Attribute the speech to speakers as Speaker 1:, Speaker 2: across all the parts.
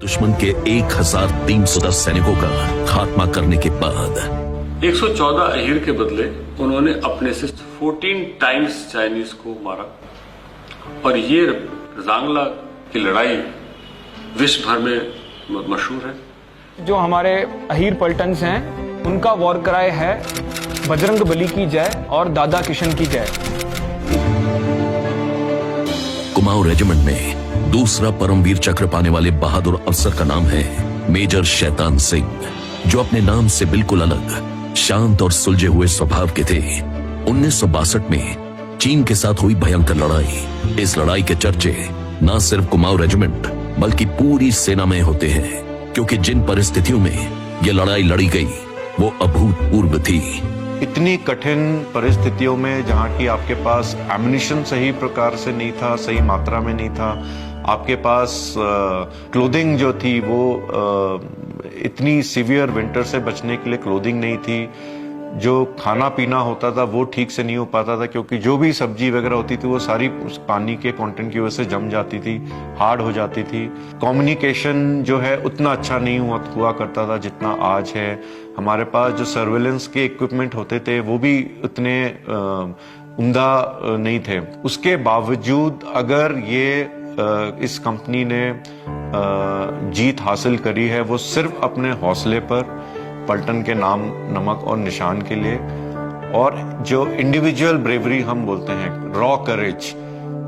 Speaker 1: दुश्मन के 1310 सैनिकों का खात्मा करने के बाद
Speaker 2: 114 अहीर के बदले उन्होंने अपने से 14 टाइम्स चाइनीज को मारा और ये जांगला की लड़ाई विश्व भर में मशहूर है।
Speaker 3: जो हमारे अहीर पलटन्स हैं उनका वॉर क्राई है बजरंग बली की जय और दादा किशन की जय।
Speaker 1: कुमाऊं रेजिमेंट में दूसरा परमवीर चक्र पाने वाले बहादुर अफसर का नाम है मेजर शैतान सिंह, जो अपने नाम से बिल्कुल अलग, शांत और सुलझे हुए स्वभाव के थे। 1962 में चीन के साथ हुई भयंकर लड़ाई। इस लड़ाई के चर्चे न सिर्फ कुमाऊं रेजिमेंट बल्कि पूरी सेना में होते हैं, क्योंकि जिन परिस्थितियों में ये लड़ाई लड़ी गई वो अभूतपूर्व थी।
Speaker 4: इतनी कठिन परिस्थितियों में जहाँ की आपके पास एम्युनिशन सही प्रकार से नहीं था, सही मात्रा में नहीं था, आपके पास क्लोथिंग जो थी वो इतनी सीवियर विंटर से बचने के लिए क्लोथिंग नहीं थी, जो खाना पीना होता था वो ठीक से नहीं हो पाता था, क्योंकि जो भी सब्जी वगैरह होती थी वो सारी उस पानी के कंटेंट की वजह से जम जाती थी, हार्ड हो जाती थी। कम्युनिकेशन जो है उतना अच्छा नहीं हुआ करता था जितना आज है। हमारे पास जो सर्वेलेंस के इक्विपमेंट होते थे वो भी उतने उम्दा नहीं थे। उसके बावजूद अगर ये इस कंपनी ने जीत हासिल करी है वो सिर्फ अपने हौसले पर, पलटन के नाम नमक और निशान के लिए, और जो इंडिविजुअल ब्रेवरी हम बोलते हैं, raw courage,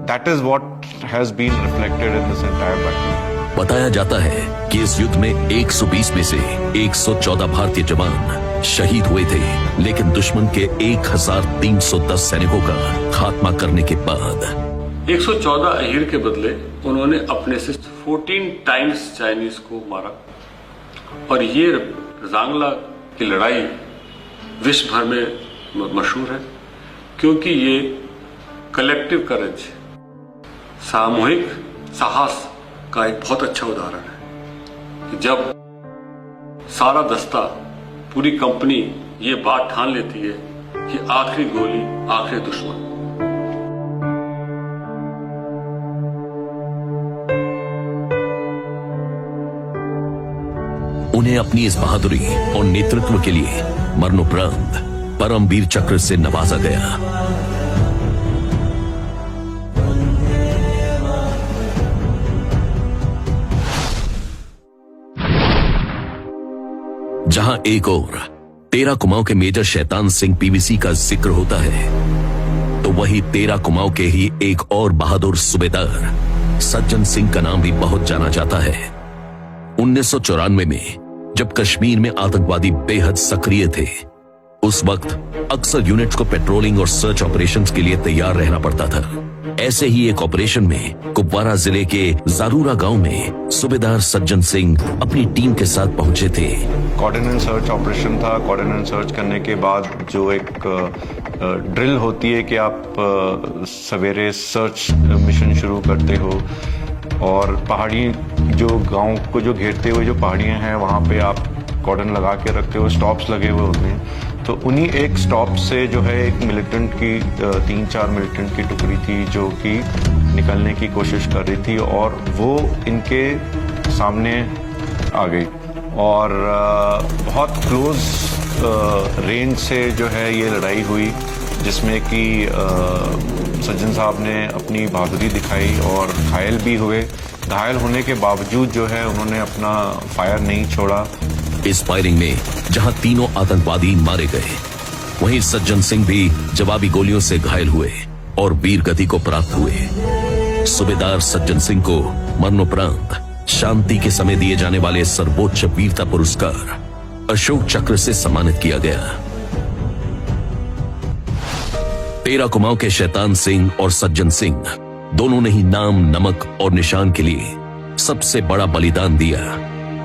Speaker 4: that is what has been reflected in this entire battle.
Speaker 1: बताया जाता है कि इस युद्ध में 120 में से 114 भारतीय जवान शहीद हुए थे, लेकिन दुश्मन के 1310 सैनिकों का खात्मा करने के बाद
Speaker 2: 114 अहीर के बदले उन्होंने अपने से 14 टाइम्स चाइनीज को मारा और ये जांगला की लड़ाई विश्व भर में मशहूर है, क्योंकि ये कलेक्टिव करेज, सामूहिक साहस का एक बहुत अच्छा उदाहरण है कि जब सारा दस्ता, पूरी कंपनी ये बात ठान लेती है कि आखिरी गोली आखिरी दुश्मन।
Speaker 1: उन्हें अपनी इस बहादुरी और नेतृत्व के लिए मरणोपरांत परमवीर चक्र से नवाजा गया। जहां एक और 13 कुमाऊं के मेजर शैतान सिंह पीवीसी का जिक्र होता है, तो वही 13 कुमाऊं के ही एक और बहादुर सूबेदार सज्जन सिंह का नाम भी बहुत जाना जाता है। 1994 में जब कश्मीर में आतंकवादी बेहद सक्रिय थे, उस वक्त अक्सर यूनिट्स को पेट्रोलिंग और सर्च ऑपरेशंस के लिए तैयार रहना पड़ता था। ऐसे ही एक ऑपरेशन में कुपवारा जिले के जारूरा गांव में सूबेदार सज्जन सिंह अपनी टीम के साथ पहुंचे थे।
Speaker 4: कॉर्डिनेट सर्च ऑपरेशन था। कॉर्डिनेट सर्च करने के बाद जो एक ड्रिल होती है कि आप सवेरे सर्च मिशन शुरू करते हो, और पहाड़ी जो गांव को जो घेरते हुए जो पहाड़ियां हैं वहां पे आप कॉर्डन लगा के रखते हो, स्टॉप्स लगे हुए होते हैं। तो उन्हीं एक स्टॉप से जो है एक मिलिटेंट की 3-4 मिलिटेंट की टुकड़ी थी जो कि निकलने की कोशिश कर रही थी, और वो इनके सामने आ गई और बहुत क्लोज रेंज से जो है ये लड़ाई हुई, जिसमें कि सज्जन साहब ने अपनी बहादुरी दिखाई और घायल भी हुए। घायल होने के बावजूद जो है उन्होंने अपना फायर नहीं छोड़ा।
Speaker 1: इस फायरिंग में जहां तीनों आतंकवादी मारे गए, वहीं सज्जन सिंह भी जवाबी गोलियों से घायल हुए और वीर गति को प्राप्त हुए। सूबेदार सज्जन सिंह को मरणोपरांत शांति के समय दिए जाने वाले सर्वोच्च वीरता पुरस्कार अशोक चक्र से सम्मानित किया गया। 13 कुमाऊं के शैतान सिंह और सज्जन सिंह दोनों ने ही नाम, नमक और निशान के लिए सबसे बड़ा बलिदान दिया,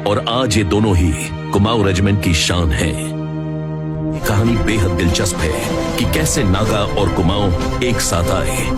Speaker 1: और आज ये दोनों ही कुमाऊं रेजिमेंट की शान है। ये कहानी बेहद दिलचस्प है कि कैसे नागा और कुमाऊं एक साथ आए।